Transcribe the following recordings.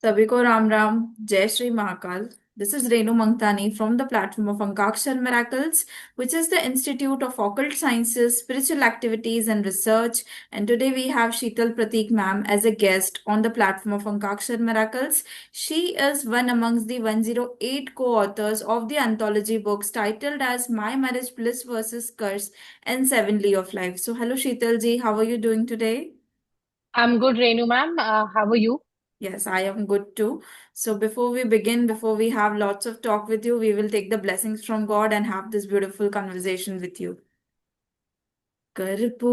सभी को राम राम। जय Shri Mahakal. This is Renu Mangtani from the platform of Ankakshar Miracles, which is the Institute of Occult Sciences, Spiritual Activities and Research. And today we have Sheetal Pratik ma'am as a guest on the platform of Ankakshar Miracles. She is one amongst the 108 co-authors of the anthology books titled as My Marriage Bliss versus Curse and Seven Lee of Life. So hello Sheetal ji, how are you doing today? I'm good, Renu ma'am. How are you? Yes, I am good too. So before we begin, before we have lots of talk with you, we will take the blessings from God and have this beautiful conversation with you. कर्पूरगौरम्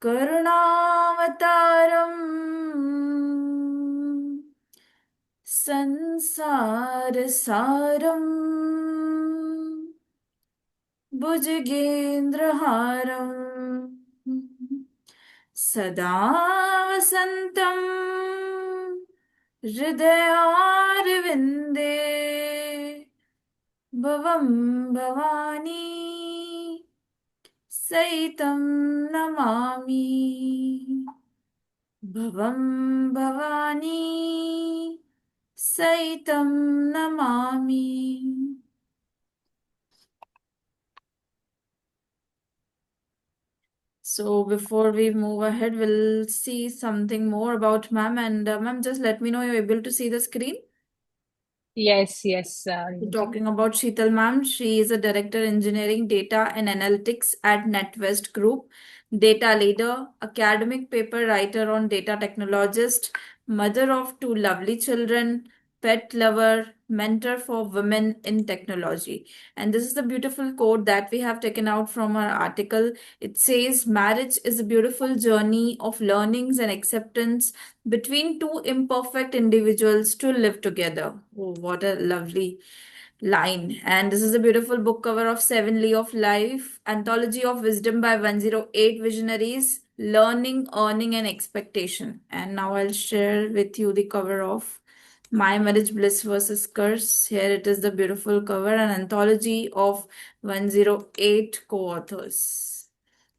करुणावतारम् संसारसारम् भुजगेन्द्रहारम् सदा वसन्तम् हृदयारविन्दे भवं भवानी सहितं नमामि। भवं भवानी सहितं Namami. So before we move ahead, we'll see something more about ma'am. And ma'am, just let me know you're able to see the screen. Yes, yes, So Renu ji. talking about Sheetal ma'am, she is a director engineering data and analytics at NetWest Group, data leader, academic paper writer on data technologist, mother of two lovely children, pet lover, mentor for women in technology. And this is the beautiful quote that we have taken out from our article. It says, marriage is a beautiful journey of learnings and acceptance between two imperfect individuals to live together. Oh, what a lovely line. And this is a beautiful book cover of Seven Lee of Life, Anthology of Wisdom by 108 Visionaries, Learning, Earning, and Expectation. And now I'll share with you the cover of My Marriage Bliss versus Curse. Here it is the beautiful cover, an anthology of 108 co authors.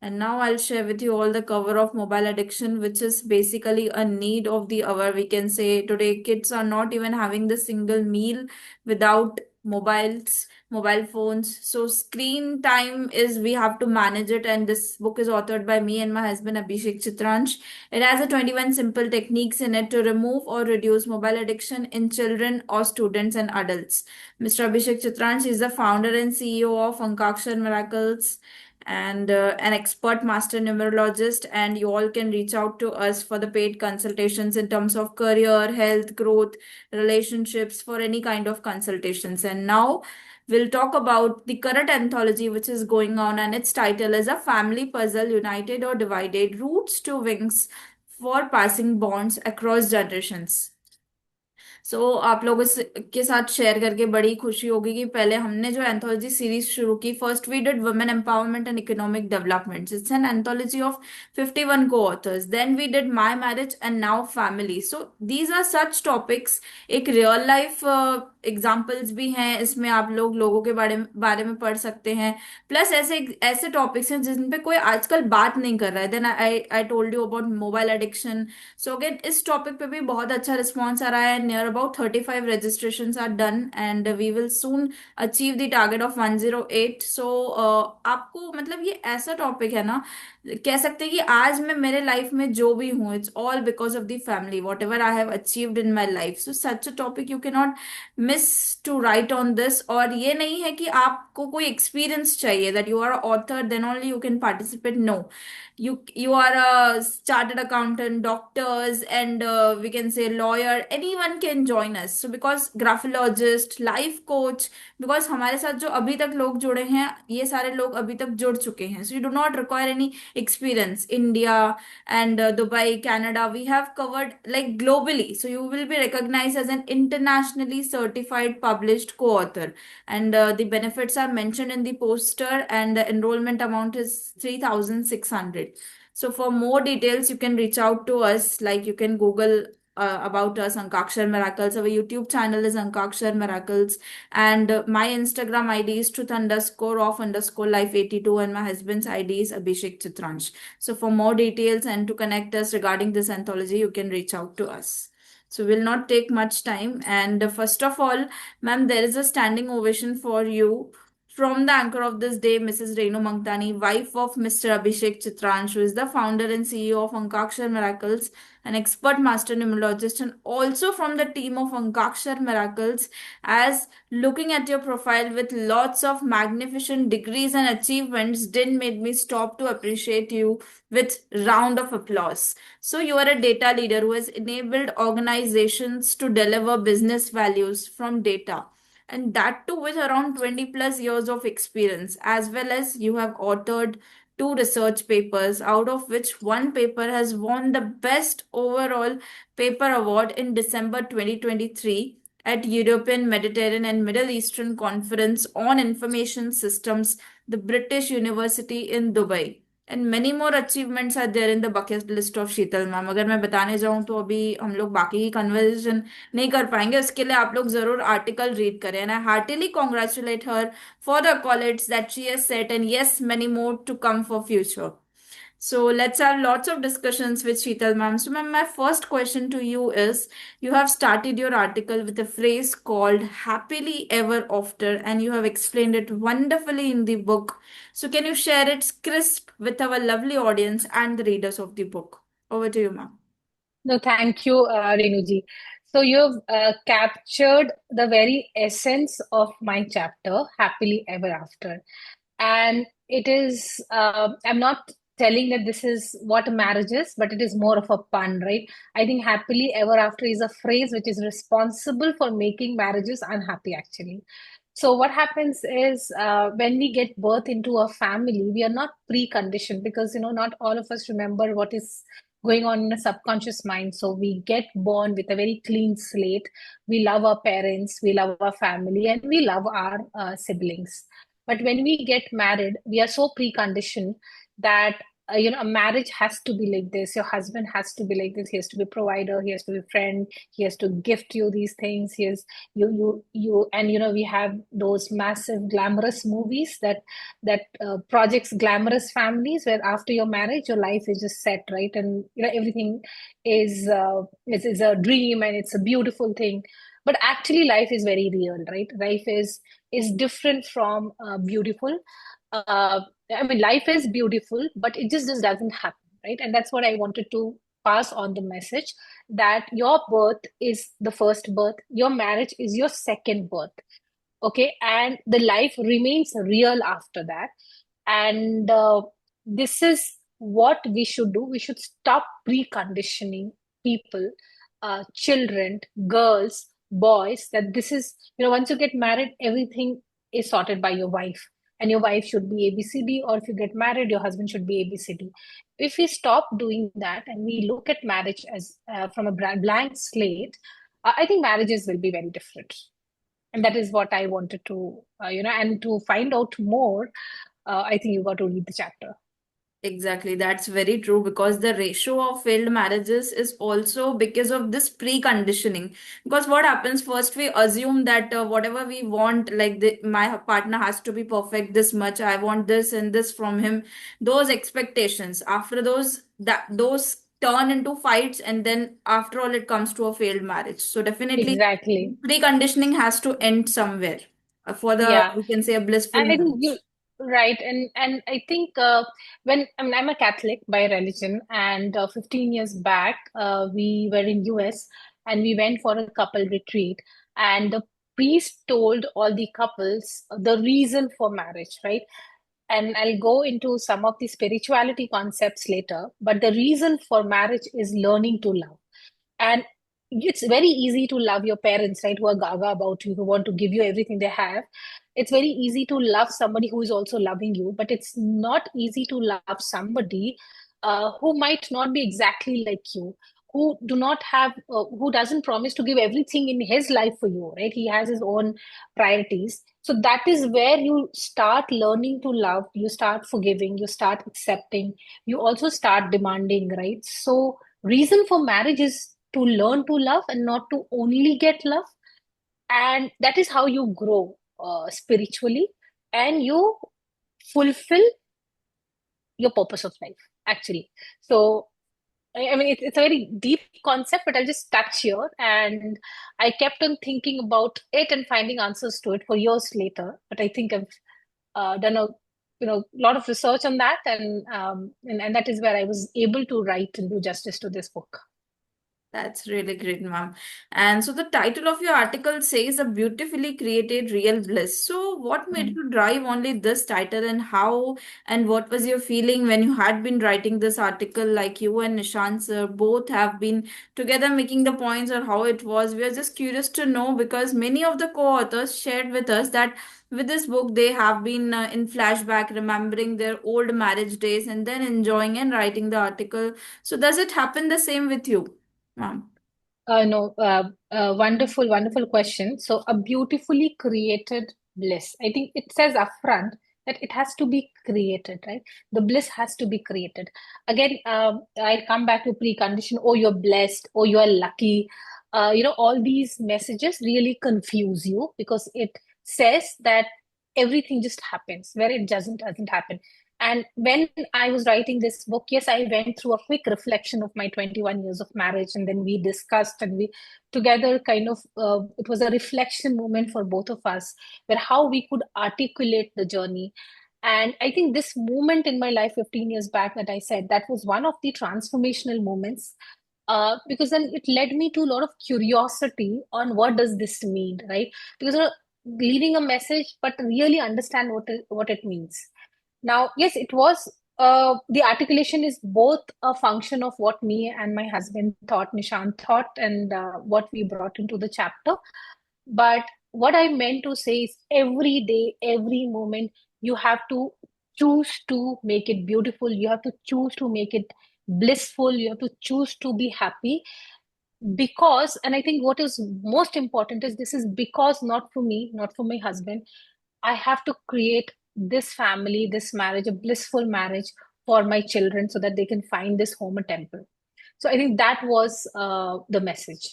And now I'll share with you all the cover of mobile addiction, which is basically a need of the hour. We can say today kids are not even having the single meal without mobile phones. So screen time is we have to manage it. And this book is authored by me and my husband Abhishek Chitransh. It has a 21 simple techniques in it to remove or reduce mobile addiction in children or students and adults. Mr. Abhishek Chitransh is the founder and CEO of Ankakshar Miracles and an expert master numerologist. And you all can reach out to us for the paid consultations in terms of career, health, growth, relationships, for any kind of consultations. And now we'll talk about the current anthology which is going on, and its title is A Family Puzzle, United or Divided, Roots to Wings for Passing Bonds Across Generations. आप लोगों के साथ share करके बड़ी खुशी होगी कि पहले हमने जो एंथोलॉजी सीरीज शुरू की, first we did women empowerment and economic development, it's an anthology of 51 को authors, then we did my marriage and now family. So these are such topics, एक रियल लाइफ एग्जाम्पल्स भी हैं इसमें, आप लोगों के बारे में पढ़ सकते हैं। प्लस ऐसे ऐसे टॉपिक्स हैं जिन पे कोई आजकल बात नहीं कर रहा है। Then I I told you about mobile addiction. So again इस टॉपिक पे भी बहुत अच्छा रिस्पॉन्स आ रहा है। Near about 35 registrations are done and we will soon achieve the target of 108. So आपको मतलब ये ऐसा टॉपिक है ना, कह सकते हैं कि आज मैं मेरे लाइफ में जो भी हूँ, it's all because of the family, whatever I have achieved in my life. So such a topic you can not miss to write on this. और ये नहीं है कि आपको कोई एक्सपीरियंस चाहिए, that you are author then only you can participate. No, you are a chartered accountant, doctors, and we can say lawyer, anyone can join us. So because graphologist, life coach, because हमारे साथ जो अभी तक लोग जुड़े हैं, ये सारे लोग अभी तक जुड़ चुके हैं। So you do not require any experience. India and Dubai, Canada, we have covered like globally, so you will be recognized as an internationally certified published co-author. And the benefits are mentioned in the poster, and the enrollment amount is 3,600. So for more details you can reach out to us, like you can google about us, Ankakshar Miracles. Our YouTube channel is Ankakshar Miracles, and my Instagram ID is truth underscore off underscore life 82, and my husband's ID is Abhishek Chitransh. So for more details and to connect us regarding this anthology, you can reach out to us. So we'll not take much time. And first of all, ma'am, there is a standing ovation for you from the anchor of this day, Mrs. Renu Mangtani, wife of Mr. Abhishek Chitransh, who is the founder and CEO of Ankakshar Miracles, an expert master numerologist, and also from the team of Ankakshar Miracles. As looking at your profile with lots of magnificent degrees and achievements didn't make me stop to appreciate you with round of applause. So you are a data leader who has enabled organizations to deliver business values from data, and that too with around 20 plus years of experience, as well as you have authored two research papers, out of which one paper has won the best overall paper award in December 2023 at European, Mediterranean and Middle Eastern Conference on Information Systems, the British University in Dubai. And many more achievements are there in the bucket list of Sheetal ma'am. अगर मैं बताने जाऊं तो अभी हम लोग बाकी की कन्वर्सेशन नहीं कर पाएंगे. उसके लिए आप लोग जरूर आर्टिकल रीड करें. And I heartily congratulate her for the college that she has set, and yes, many more to come for future. So let's have lots of discussions with Sheetal ma'am. So ma'am, my first question to you is, you have started your article with a phrase called happily ever after, and you have explained it wonderfully in the book. So can you share it crisp with our lovely audience and the readers of the book? Over to you, ma'am. No, thank you, Renuji. So you've captured the very essence of my chapter, Happily Ever After. And it is, I'm not telling that this is what a marriage is, but it is more of a pun, right? I think happily ever after is a phrase which is responsible for making marriages unhappy, actually. So what happens is when we get birth into a family, we are not preconditioned because, not all of us remember what is going on in a subconscious mind. So we get born with a very clean slate. We love our parents, we love our family, and we love our siblings. But when we get married, we are so preconditioned that a marriage has to be like this. Your husband has to be like this. He has to be provider. He has to be friend. He has to gift you these things. He has you, and we have those massive glamorous movies that projects glamorous families where after your marriage, your life is just set right, and everything is a dream and it's a beautiful thing. But actually, life is very real, right? Life is different from beautiful. I mean, life is beautiful, but it just doesn't happen, right? And that's what I wanted to pass on the message that your birth is the first birth, your marriage is your second birth, okay? And the life remains real after that. And this is what we should do. We should stop preconditioning people, children, girls, boys, that this is, once you get married, everything is sorted by your wife. And your wife should be ABCD, or if you get married, your husband should be ABCD. If we stop doing that and we look at marriage as from a blank slate, I think marriages will be very different. And that is what I wanted to, and to find out more, I think you got to read the chapter. Exactly, that's very true, because the ratio of failed marriages is also because of this preconditioning. Because what happens, first we assume that whatever we want, like my partner has to be perfect this much, I want this and this from him. Those expectations, after those turn into fights, and then after all it comes to a failed marriage. So definitely Exactly. preconditioning has to end somewhere for the, Yeah. we can say, a blissful I think you marriage. right, and I think when I mean I'm a Catholic by religion, and 15 years back we were in US and we went for a couple retreat, and the priest told all the couples the reason for marriage, right? And I'll go into some of the spirituality concepts later, but the reason for marriage is learning to love. And it's very easy to love your parents, right? Who are gaga about you, who want to give you everything they have. It's very easy to love somebody who is also loving you, but it's not easy to love somebody who might not be exactly like you, who do not have, who doesn't promise to give everything in his life for you, right? He has his own priorities. So that is where you start learning to love, you start forgiving, you start accepting, you also start demanding, right? So reason for marriage is to learn to love and not to only get love. And that is how you grow spiritually, and you fulfill your purpose of life, actually. So I mean, it's a very deep concept, but I'll just touch here. And I kept on thinking about it and finding answers to it for years later. But I think I've done a lot of research on that, and that is where I was able to write and do justice to this book. That's really great, ma'am. And so the title of your article says a beautifully created real bliss. So what made Mm. you drive only this title, and how and what was your feeling when you had been writing this article? Like you and Nishant sir both have been together making the points, or how it was. We are just curious to know because many of the co-authors shared with us that with this book they have been in flashback remembering their old marriage days and then enjoying and writing the article. So does it happen the same with you? Ma'am. No, wonderful, wonderful question. So, a beautifully created bliss. I think it says upfront that it has to be created, right? The bliss has to be created. Again, I come back to precondition. Oh, you're blessed. Oh, you're lucky. All these messages really confuse you because it says that everything just happens where it doesn't happen. And when I was writing this book, yes, I went through a quick reflection of my 21 years of marriage, and then we discussed and we together it was a reflection moment for both of us, where how we could articulate the journey. And I think this moment in my life 15 years back that I said, that was one of the transformational moments, because then it led me to a lot of curiosity on what does this mean, right? Because leaving a message, but really understand what it means. Now, yes, it was the articulation is both a function of what me and my husband thought, Nishant thought, and what we brought into the chapter. But what I meant to say is every day, every moment, you have to choose to make it beautiful. You have to choose to make it blissful. You have to choose to be happy. Because, and I think what is most important is this is because not for me, not for my husband, I have to create this family, this marriage, a blissful marriage for my children so that they can find this home a temple. So I think that was the message.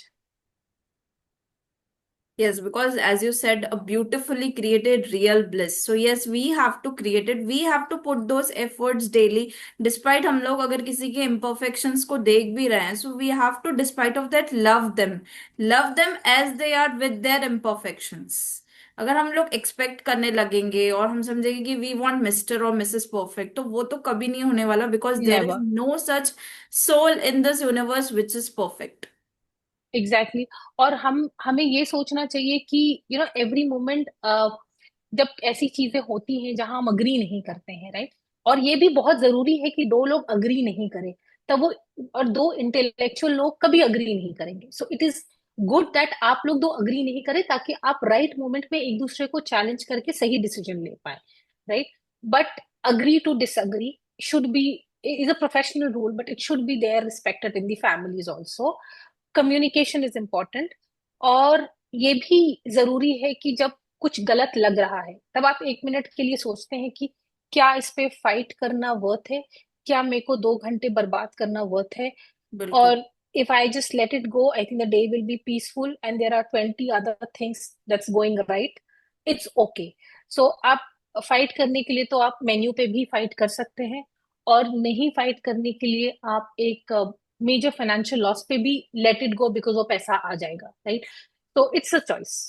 Yes, because as you said, a beautifully created real bliss. So yes, we have to create it. We have to put those efforts daily. Despite हम लोग अगर किसी के imperfections को देख भी रहे हैं, so we have to, despite of that, love them as they are with their imperfections. अगर हम लोग एक्सपेक्ट करने लगेंगे और हम समझेंगे कि वी वांट मिस्टर और मिसेस परफेक्ट, तो वो तो कभी नहीं होने वाला because there is Never. No such soul in this universe which is perfect. Exactly exactly. और हमें ये सोचना चाहिए कि एवरी मोमेंट, जब ऐसी चीजें होती हैं जहां हम अग्री नहीं करते हैं, राइट? और ये भी बहुत जरूरी है कि दो लोग अग्री नहीं करें, तब वो, और दो इंटेलेक्चुअल लोग कभी अग्री नहीं करेंगे. So it is good that आप लोग दो अग्री नहीं करें, ताकि आप राइट मोमेंट में एक दूसरे को चैलेंज करके सही डिसीजन ले पाए, right? But agree to disagree should be is a professional rule, but it should be there respected in the families also. Communication is important. और ये भी जरूरी है कि जब कुछ गलत लग रहा है, तब आप 1 मिनट के लिए सोचते हैं कि क्या इस पे फाइट करना वर्थ है, क्या मेरे को 2 घंटे बर्बाद करना वर्थ है. बिल्कुल. और if I just let it go, I think the day will be peaceful and there are 20 other things that's going right. It's okay. So आप फाइट करने के लिए तो आप मेन्यू पे भी फाइट कर सकते हैं, और नहीं फाइट करने के लिए आप एक मेजर फाइनेंशियल लॉस पे भी लेट इट गो, बिकॉज वो पैसा आ जाएगा, राइट? तो इट्स अ चॉइस.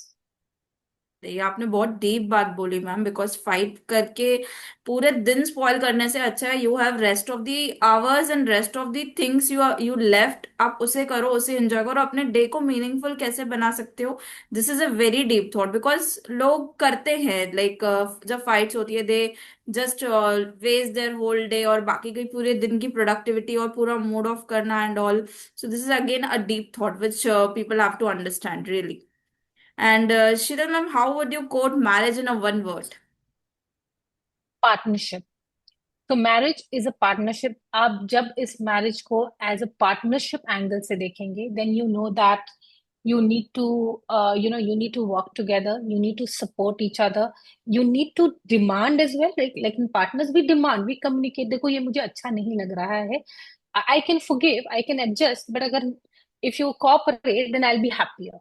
ये आपने बहुत डीप बात बोली मैम, बिकॉज फाइट करके पूरे दिन स्पॉइल करने से अच्छा है you have rest of the hours and rest of the things you left, आप उसे करो, उसे एंजॉय करो, अपने डे को मीनिंगफुल कैसे बना सकते हो. This is a very deep thought because लोग करते हैं लाइक जब फाइट्स होती है they just waste their whole day और बाकी की पूरे दिन की प्रोडक्टिविटी और पूरा मूड ऑफ करना and all. So this is again a deep thought which people have to understand really. And Shiral ma'am, how would you quote marriage in a one word? Partnership. तो marriage is a partnership. आप जब इस marriage को as a partnership angle से देखेंगे, then you know that you need to you need to work together, you need to support each other, you need to demand as well, like in partners we demand, we communicate, देखो ये मुझे अच्छा नहीं लग रहा है, I can forgive, I can adjust, but अगर if you cooperate, then I'll be happier,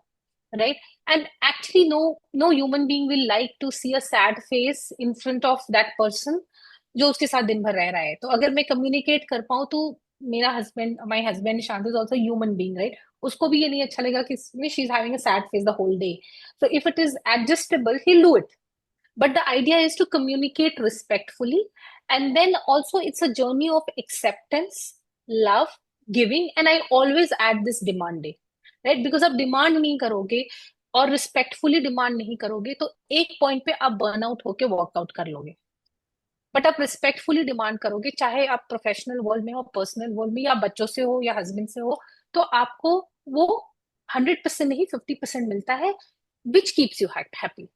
right? And actually, no human being will like to see a sad face in front of that person जो उसके साथ दिन भर रह रहा है. तो अगर मैं कम्युनिकेट कर पाऊँ तो मेरा husband, my husband Shant is also human being, right? उसको भी ये नहीं अच्छा लगेगा कि she is having a sad face the whole day. So if it is adjustable, he do it. But the idea is to communicate respectfully. And then also, it's a journey of acceptance, love, giving. And I always add this demanding, right? Because आप demand नहीं करोगे और respectfully demand नहीं करोगे तो एक point पे आप बर्न आउट होके वॉकआउट कर लोगे. बट आप रिस्पेक्टफुली डिमांड करोगे, चाहे आप प्रोफेशनल वर्ल्ड में हो, पर्सनल वर्ल्ड में, या बच्चों से हो या हस्बैंड से हो, तो आपको वो 100% नहीं 50% मिलता है, which keeps you happy.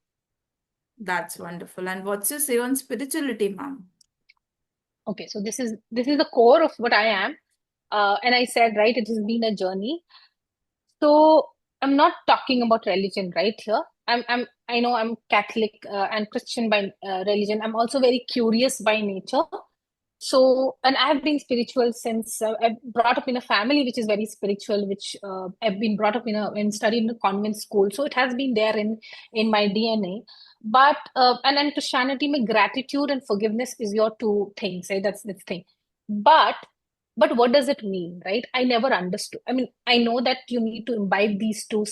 That's wonderful. And what's your say on spirituality, ma'am? Okay, so this is the core of what I am. And I said, right, it has been a journey. So I'm not talking about religion right here. I know I'm Catholic and Christian by religion. I'm also very curious by nature. So, and I have been spiritual since I've brought up in a family which is very spiritual, which I've been brought up in and studied in a convent school. So it has been there in my DNA. But and then Christianity, my gratitude and forgiveness is your two things, right? That's the thing. But what does it mean, right? I never understood. I mean, I know that you need to imbibe these two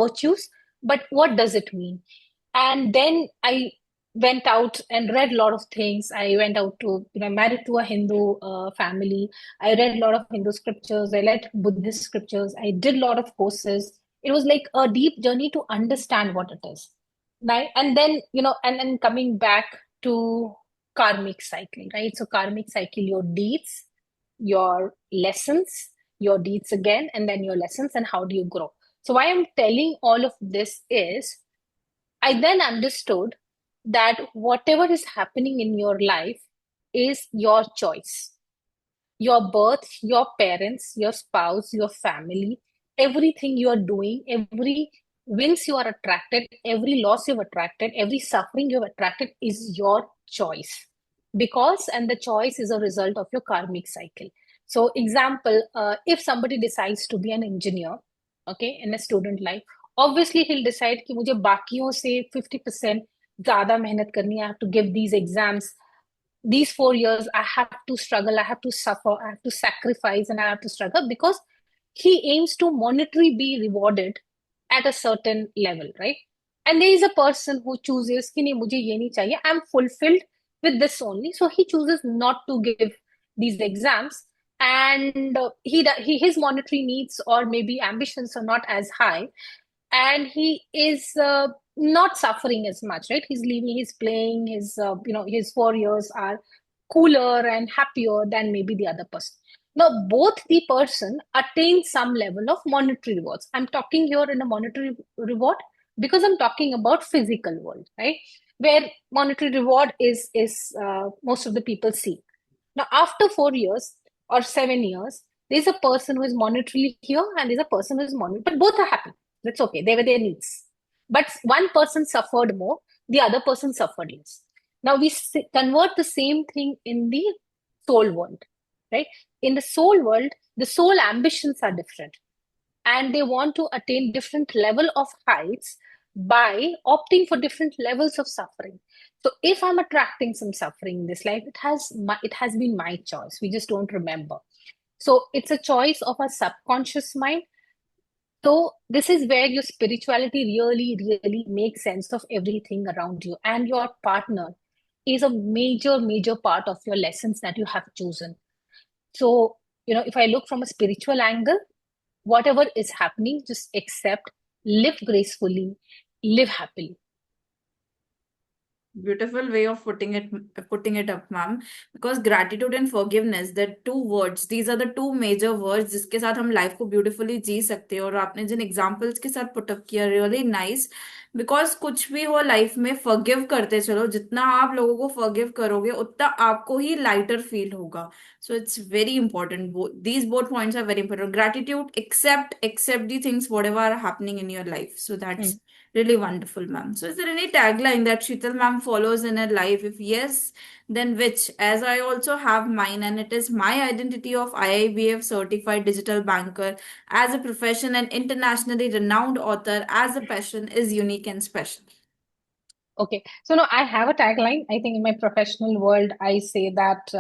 virtues, but what does it mean? And then I went out and read a lot of things. I went out to, married to a Hindu family. I read a lot of Hindu scriptures. I read Buddhist scriptures. I did a lot of courses. It was like a deep journey to understand what it is. Right. And then, and then coming back to karmic cycle, right? So karmic cycle, your deeds, your lessons, your deeds again, and then your lessons, and how do you grow? So why I'm telling all of this is I then understood that whatever is happening in your life is your choice. Your birth, your parents, your spouse, your family, everything you are doing, every wins you are attracted, every loss you've attracted, every suffering you've attracted is your choice. Because, and the choice is a result of your karmic cycle. So, example, if somebody decides to be an engineer, okay, in a student life, obviously he'll decide कि मुझे बाकियों से 50% ज़्यादा मेहनत करनी है, I have to give these exams. These 4 years, I have to struggle, I have to suffer, I have to sacrifice, and I have to struggle because he aims to monetarily be rewarded at a certain level, right? And there is a person who chooses कि नहीं मुझे ये नहीं चाहिए, I'm fulfilled with this only. So he chooses not to give these exams, and his monetary needs or maybe ambitions are not as high, and he is not suffering as much, right? He's leaving, he's playing, his 4 years are cooler and happier than maybe the other person. Now, both the person attain some level of monetary rewards. I'm talking here in a monetary reward because I'm talking about physical world, right? Where monetary reward is most of the people see. Now, after 4 years or 7 years, there's a person who is monetarily here and there's a person who is monetarily, but both are happy. That's okay. They were their needs. But one person suffered more, the other person suffered less. Now we convert the same thing in the soul world, right? In the soul world, the soul ambitions are different and they want to attain different level of heights by opting for different levels of suffering. So if I'm attracting some suffering in this life, it has been my choice. We just don't remember. So it's a choice of a subconscious mind. So this is where your spirituality really, really makes sense of everything around you. And your partner is a major, major part of your lessons that you have chosen. So, if I look from a spiritual angle, whatever is happening, just accept, live gracefully, live happily. Beautiful way of putting it up, ma'am. Because gratitude and forgiveness, the two words, these are the two major words जिसके साथ हम life को beautifully जी सकते हैं. और आपने जिन examples के साथ पुटअप किया, रियली नाइस. बिकॉज कुछ भी हो लाइफ में, फॉरगिव करते चलो. जितना आप लोगों को फॉरगिव करोगे उतना आपको ही लाइटर फील होगा. So it's very important. These both points are very important. Gratitude, accept the things whatever are happening in your life. So that's Really wonderful, ma'am. So, is there any tagline that Sheetal ma'am follows in her life? If yes, then which? As I also have mine, and it is my identity of IIBF certified digital banker as a profession and internationally renowned author as a passion is unique and special. Okay, so no, I have a tagline. I think in my professional world, I say that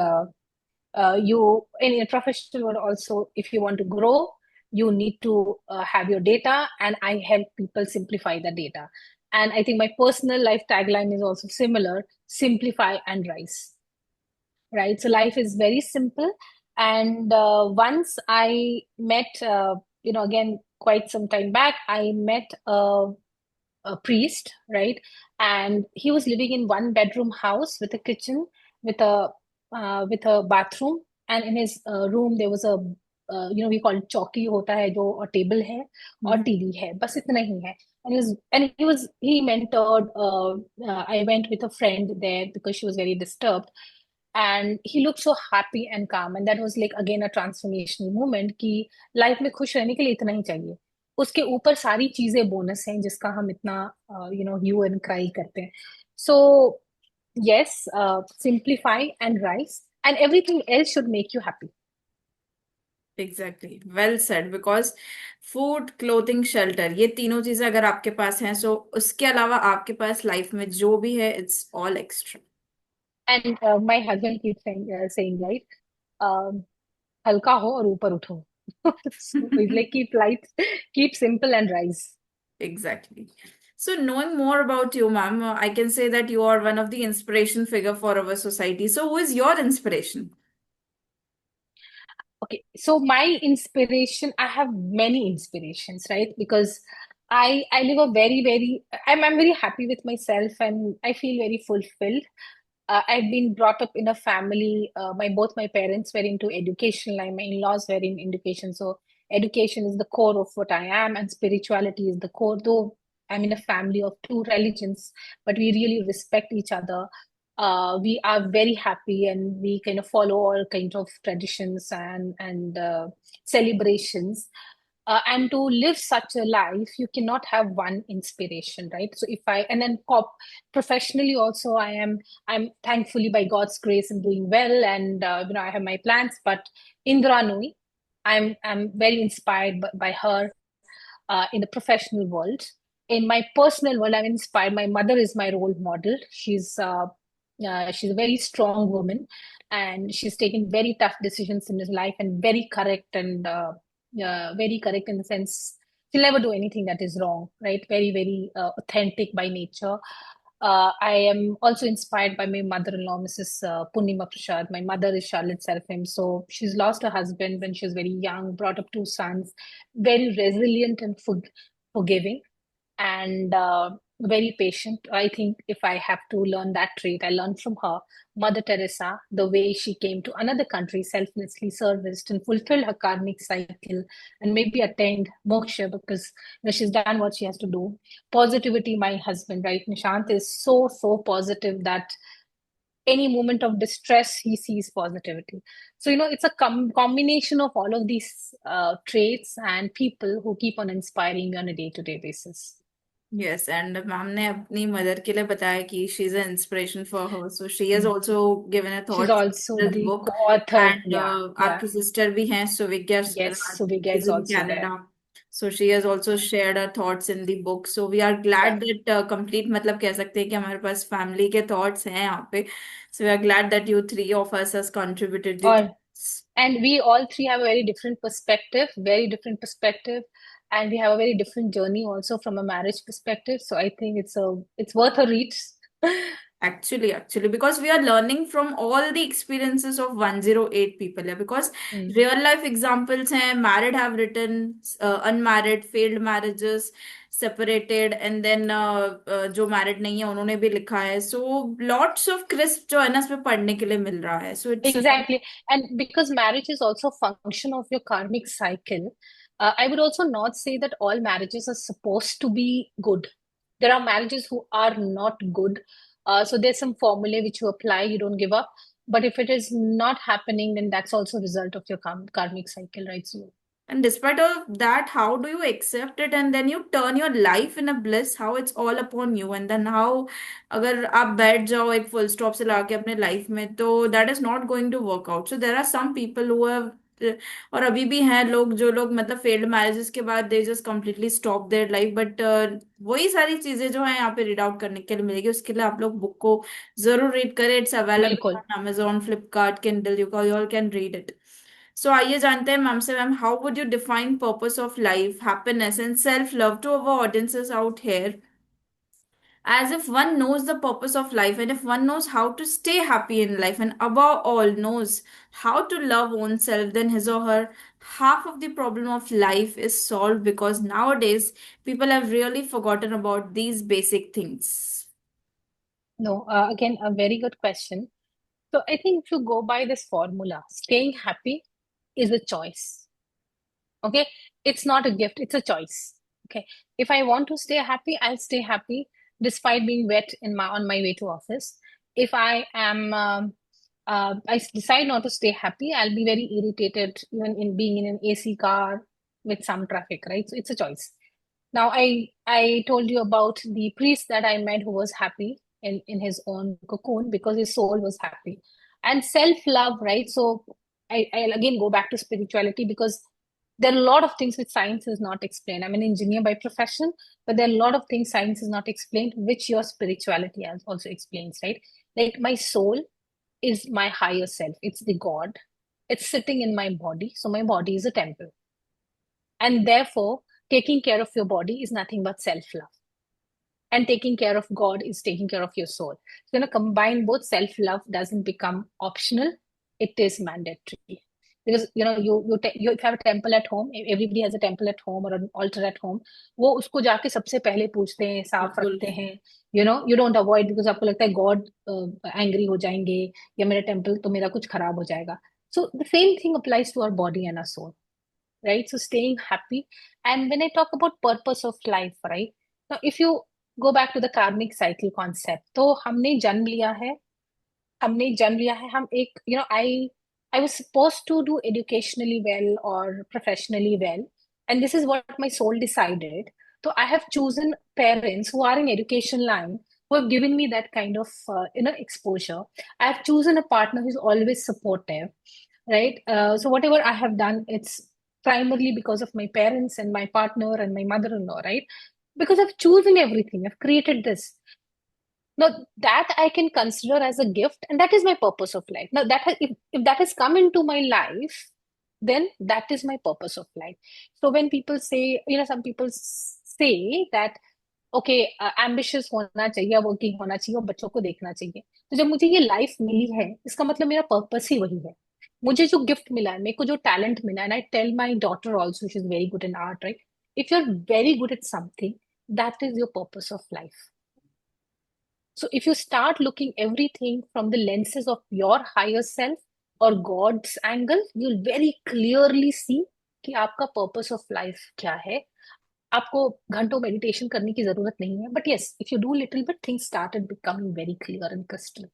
you in a professional world also, if you want to grow, you need to have your data, and I help people simplify the data. And I think my personal life tagline is also similar: simplify and rise. Right? So life is very simple. And once I met, again, quite some time back, I met a priest, right? And he was living in one bedroom house with a kitchen, with a bathroom, and in his room there was a we call it चौकी होता है जो और table है और Mhm. TV है बस इतना ही है. And he mentored. I went with a friend there because she was very disturbed, and he looked so happy and calm, and that was like again a transformational moment कि life में खुश रहने के लिए इतना ही चाहिए. उसके ऊपर सारी चीजें बोनस हैं जिसका हम इतना ह्यू एंड क्राई करते हैं. So yes, simplify and rice, and everything else should make you happy. Exactly. Well said. Because food, clothing, shelter, ये तीनों चीजें अगर आपके पास हैं, so उसके अलावा आपके पास लाइफ में जो भी है, it's all extra. And my husband keep saying right, हल्का हो और ऊपर उठो. So it's like keep light, keep simple and rise. Exactly. So, knowing more about you, ma'am, I can say that you are one of the inspiration figure for our society. So, who is your inspiration? Okay, so my inspiration, I have many inspirations, right? Because I live a I'm very happy with myself, and I feel very fulfilled. I've been brought up in a family. Both my parents were into education, like my in-laws were in education. So education is the core of what I am, and spirituality is the core. Though I'm in a family of two religions, but we really respect each other. We are very happy, and we kind of follow all kinds of traditions and celebrations. And to live such a life, you cannot have one inspiration, right? So if I and then professionally also, I'm thankfully by God's grace I'm doing well, and I have my plans. But Indra Nooyi, I'm very inspired by her in the professional world. In my personal world, I'm inspired. My mother is my role model. She's a very strong woman, and she's taken very tough decisions in his life, and very correct in the sense she'll never do anything that is wrong, right? Very, very authentic by nature. I am also inspired by my mother-in-law, Mrs. Purnima Prasad. My mother is Charlotte Seraphim. So she's lost her husband when she was very young, brought up two sons, very resilient and forgiving, and very patient. I think if I have to learn that trait, I learned from her. Mother Teresa, the way she came to another country, selflessly serviced and fulfilled her karmic cycle, and maybe attained moksha because she's done what she has to do. Positivity, my husband, right? Nishant is so positive that any moment of distress, he sees positivity. So, it's a combination of all of these traits and people who keep on inspiring me on a day-to-day basis. Yes, and ma'am ने अपनी mother के लिए बताया कि she is an inspiration for her. So she has also given a She's thoughts also in this the book. co-author. And Yeah, yeah. आपकी sister भी हैं, Suvigya Yes, Raj, Suvika is is in also there. Canada. So she has also shared her thoughts in the book. So we are Yeah. glad that complete मतलब कह सकते हैं कि हमारे पास family के thoughts हैं यहाँ पे. So we are glad that you three of us has contributed the Or thoughts. and we all three have a very different perspective, and we have a very different journey also from a marriage perspective. So I think it's worth a read. Actually, because we are learning from all the experiences of 108 people here. Because Mm. real life examples हैं, married have written, unmarried, failed marriages, separated, and then जो married नहीं है उन्होंने भी लिखा है. So lots of crisp जो है ना इसमें पढ़ने के लिए मिल रहा है. So it's Exactly. And because marriage is also a function of your karmic cycle, I would also not say that all marriages are supposed to be good. There are marriages who are not good. So there's some formula which you apply, you don't give up. But if it is not happening, then that's also a result of your karmic cycle, right? So, And despite of that, how do you accept it and then you turn your life in a bliss? How it's all upon you, and then how अगर आप बैठ जाओ एक full stop से लाके अपने life में, तो that is not going to work out. So there are some people who have, और अभी भी हैं लोग जो लोग मतलब फेल्ड मैरिजेस के बाद they just completely stop their life, but वही सारी चीजें जो है यहाँ पे रीड आउट करने के लिए मिलेगी, उसके लिए आप लोग बुक को जरूर रीड करें. इट्स अवेलेबल बिल्कुल. On Amazon, Flipkart, Kindle, you all can read it. So आइए जानते हैं मैम से, ma'am how would you define purpose of life, happiness and self love to our audiences out here, as if one knows the purpose of life and if one knows how to stay happy in life and above all knows how to love oneself, then his or her half of the problem of life is solved, because nowadays people have really forgotten about these basic things. No, again, a very good question. So I think if you go by this formula, staying happy is a choice. Okay, it's not a gift, it's a choice. Okay, if I want to stay happy, I'll stay happy despite being wet in my on my way to office. If I am I decide not to stay happy, I'll be very irritated even in being in an AC car with some traffic, right? So it's a choice. Now, I told you about the priest that I met who was happy in his own cocoon because his soul was happy. And self-love, right? So I'll again go back to spirituality because there are a lot of things which science is not explained. I'm an engineer by profession, but there are a lot of things science is not explained, which your spirituality also explains, right? Like my soul is my higher self. It's the God. It's sitting in my body. So my body is a temple. And therefore, taking care of your body is nothing but self-love. And taking care of God is taking care of your soul. So, combine both, self-love doesn't become optional, it is mandatory. Because you if you have a temple at home, everybody has a temple at home or an altar at home. वो उसको जाके सबसे पहले पूछते हैं, साफ बिल्कुल. रखते हैं. You don't avoid because आपको लगता है God angry हो जाएंगे या मेरा temple तो मेरा कुछ खराब हो जाएगा. So the same thing applies to our body and our soul, right? So staying happy. And when I talk about purpose of life, right? Now, if you go back to the karmic cycle concept, तो हमने जन्म लिया है, हम एक, I was supposed to do educationally well or professionally well, and this is what my soul decided. So I have chosen parents who are in education line who have given me that kind of exposure. I have chosen a partner who's always supportive, right? So whatever I have done, it's primarily because of my parents and my partner and my mother-in-law, right? Because I've chosen everything, I've created this. Now that I can consider as a gift, and that is my purpose of life. Now if that has come into my life, then that is my purpose of life. So when people say, some people say that okay, ambitious होना चाहिए, working होना चाहिए और बच्चों को देखना चाहिए. तो जब मुझे ये लाइफ मिली है, इसका मतलब मेरा पर्पस ही वही है. मुझे जो गिफ्ट मिला है, मेरे को जो टैलेंट मिला है, and I tell my daughter also, she is very good in art, right? If you are very good at something, that is your purpose of life. So if you start looking everything from the lenses of your higher self or God's angle, you'll very clearly see कि आपका purpose of life क्या है. आपको घंटों meditation करने की जरूरत नहीं है, but yes, if you do little bit, things started becoming very clear and crystal.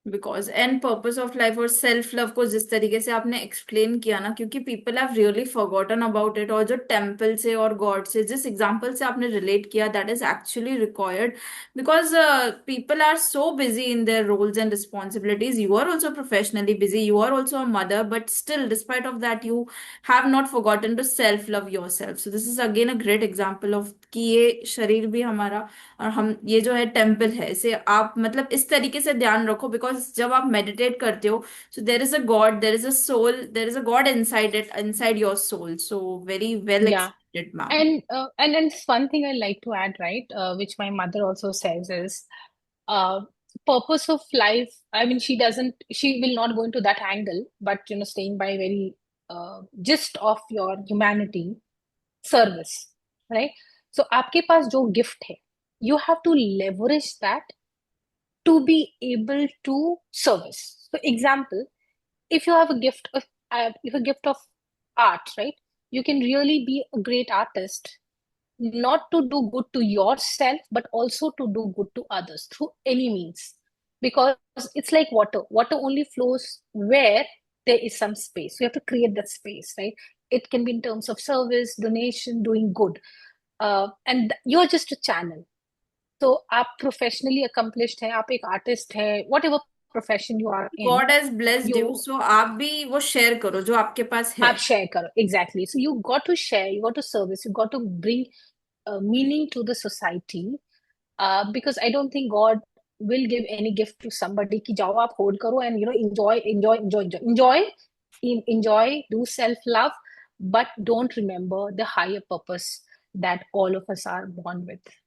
Because and purpose of life और सेल्फ लव को जिस तरीके से आपने एक्सप्लेन किया ना, क्योंकि people have really forgotten about it, और जो टेम्पल से और गॉड से जिस एग्जाम्पल से आपने रिलेट किया, that is actually required, because people are so busy in their roles and responsibilities. You are also professionally busy, you are also a mother, but still despite of that you have not forgotten to self love your self. So this is again a great example of कि ये शरीर भी हमारा और हम ये जो है टेम्पल है, इसे आप मतलब इस तरीके से ध्यान रखो, बिकॉज जब आप मेडिटेट करते हो, so there is a God, there is a soul, there is a God inside it, inside your soul. So very well Yeah. Explained ma'am. And this one thing I like to add, right, which my mother also says is, uh, purpose of life. I mean, she will not go into that angle, but staying by very gist of your humanity, service, right? So, आपके पास जो gift है, you have to leverage that to be able to service. So, example, if you have a gift of if a gift of art, right? You can really be a great artist, not to do good to yourself, but also to do good to others through any means. Because it's like water. Water only flows where there is some space. You have to create that space, right? It can be in terms of service, donation, doing good. And you're just a channel. तो आप professionally accomplished है, आप एक artist है, whatever profession you are in, God has blessed you you, so आप भी वो share करो जो आपके पास है. आप शेयर करो. Exactly. So you got to share, you got to service, you got to bring meaning to the society, because I don't think God will give any gift to somebody कि जाओ आप hold करो and enjoy, enjoy, enjoy, enjoy, enjoy, do self love, but don't remember the higher purpose that all of us are born with.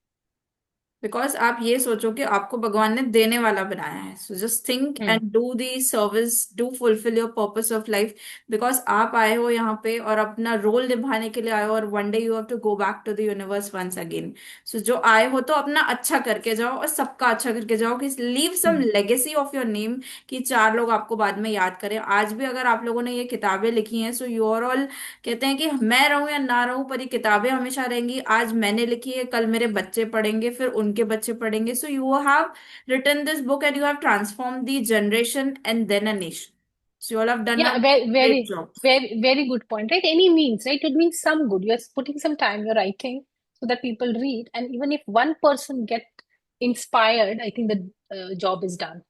Because आप ये सोचो कि आपको भगवान ने देने वाला बनाया है, so just think Hmm. And do the service, do fulfil your purpose of life. Because आप आए हो यहाँ पे और अपना रोल निभाने के लिए आए हो, और one day you have to go back to the universe once again. So जो आए हो तो अपना अच्छा करके जाओ और सबका अच्छा करके जाओ, कि leave some Hmm. Legacy of your name, कि चार लोग आपको बाद में याद करें. आज भी अगर आप लोगों ने ये किताबें लिखी हैं, सो यू आर ऑल, कहते हैं कि मैं रहूं या ना रहूं पर ये किताबें हमेशा रहेंगी. आज मैंने लिखी है, कल मेरे बच्चे पढ़ेंगे, फिर उनके बच्चे पढ़ेंगे. So you have written this book and you have transform the generation and then a nation. So you all have done a Yeah, very, great very, job. very, very good point, right? Any means, right? It means some good. You're putting some time, you're writing so that people read. And even if one person get inspired, I think the job is done.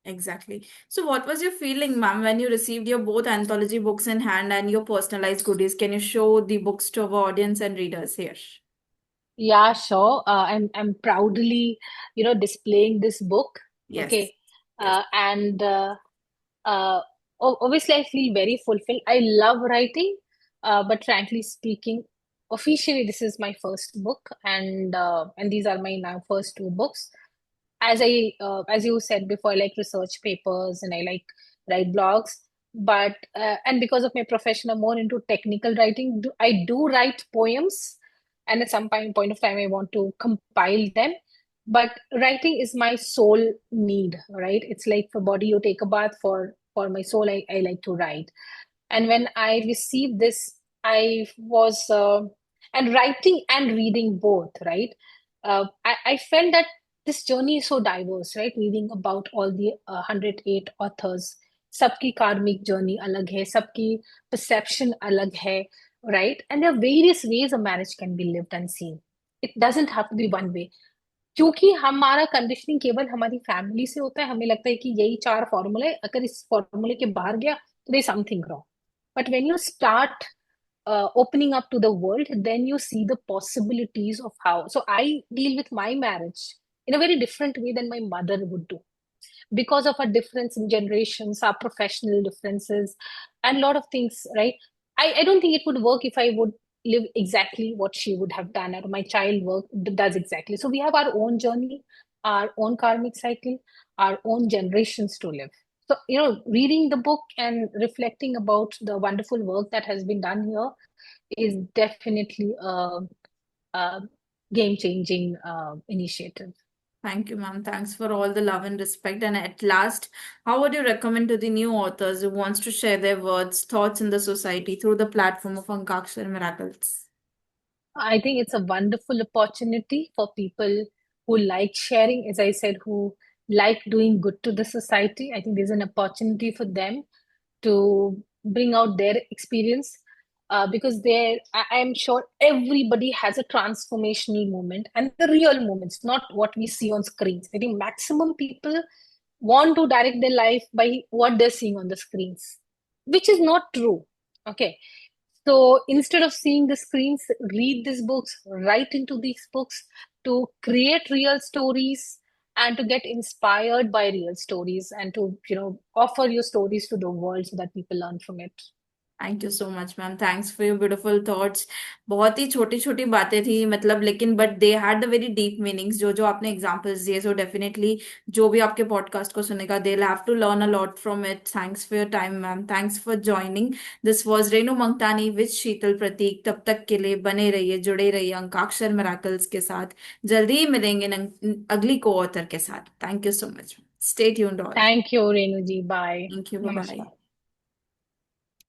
Exactly. So what was your feeling, ma'am, when you received your both anthology books in hand and your personalized goodies? Can you show the books to our audience and readers here? Yeah, sure. I'm proudly, displaying this book. Yes. Okay. Yes. And uh, obviously, I feel very fulfilled. I love writing, but frankly speaking, officially, this is my first book, and these are my now first two books. As you said before, I like research papers and I like write blogs. But and because of my profession, I'm more into technical writing. I do write poems, and at some point of time, I want to compile them. But writing is my soul need, right? It's like for body, you take a bath. For my soul, I like to write. And when I received this, I was and writing and reading both, right? I felt that this journey is so diverse, right? Reading about all the 108 authors, सबकी karmic journey अलग है, सबकी perception अलग है, right? And there are various ways a marriage can be lived and seen. It doesn't have to be one way. क्योंकि हमारा conditioning केवल हमारी फैमिली से होता है, हमें लगता है कि यही चार फॉर्मूले, अगर इस फॉर्मूले के बाहर गया तो they something wrong. But when you start opening up to the world, then you see the possibilities of how. So I deal with my marriage in a very different way than my mother would do because of a difference in generations, our professional differences, and a lot of things, right? I don't think it would work if I would live exactly what she would have done or my child does exactly. So we have our own journey, our own karmic cycle, our own generations to live. So, reading the book and reflecting about the wonderful work that has been done here is definitely a game-changing initiative. Thank you, ma'am. Thanks for all the love and respect. And at last, how would you recommend to the new authors who wants to share their words, thoughts in the society through the platform of Ankakshar Miracles? I think it's a wonderful opportunity for people who like sharing, as I said, who like doing good to the society. I think there's an opportunity for them to bring out their experience because I'm sure everybody has a transformational moment and the real moments, not what we see on screens. I think maximum people want to direct their life by what they're seeing on the screens, which is not true. Okay. So instead of seeing the screens, read these books, write into these books to create real stories and to get inspired by real stories and to, offer your stories to the world so that people learn from it. Thank you so much ma'am. Thanks for your beautiful thoughts. बहुत ही छोटी छोटी बातें थी, मतलब, लेकिन but they had the very deep meanings. जो जो आपने एग्जांपल्स दिए, सो डेफिनेटली जो भी आपके पॉडकास्ट को सुनेगा, they have to learn a lot from it. Thanks for your time ma'am. Thanks for joining. This was Renu Mangtani with Sheetal Prateek. तब तक के लिए बने रहिए, जुड़े रहिए अंकाक्षर मेराकल्स के साथ. जल्दी ही मिलेंगे अगली को ऑथर के साथ. Thank you so much. Stay tuned all. Thank you, Renuji. Bye. Thank you. Bye. Namaskar.